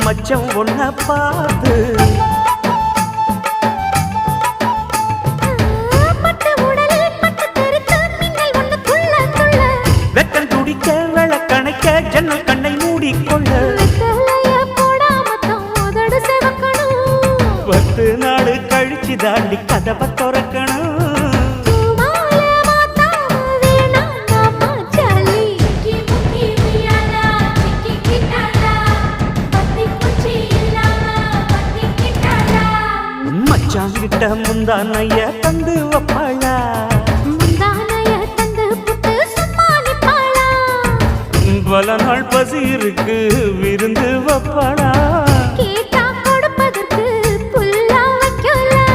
மச்சம் ஒன்ன பார்த்து வெக்கம் துடிக்க விளக்கணைக்க ஜன்னல் கண்ணை மூடிக்கொள்ள 10 நாள் கழிச்சு தாண்டி கதவை திறக்கணும். மச்சாங்கிட்ட முந்தானைய தந்து வப்பாளா, பல நாள் பசி இருக்கு விருந்து வப்பாளா.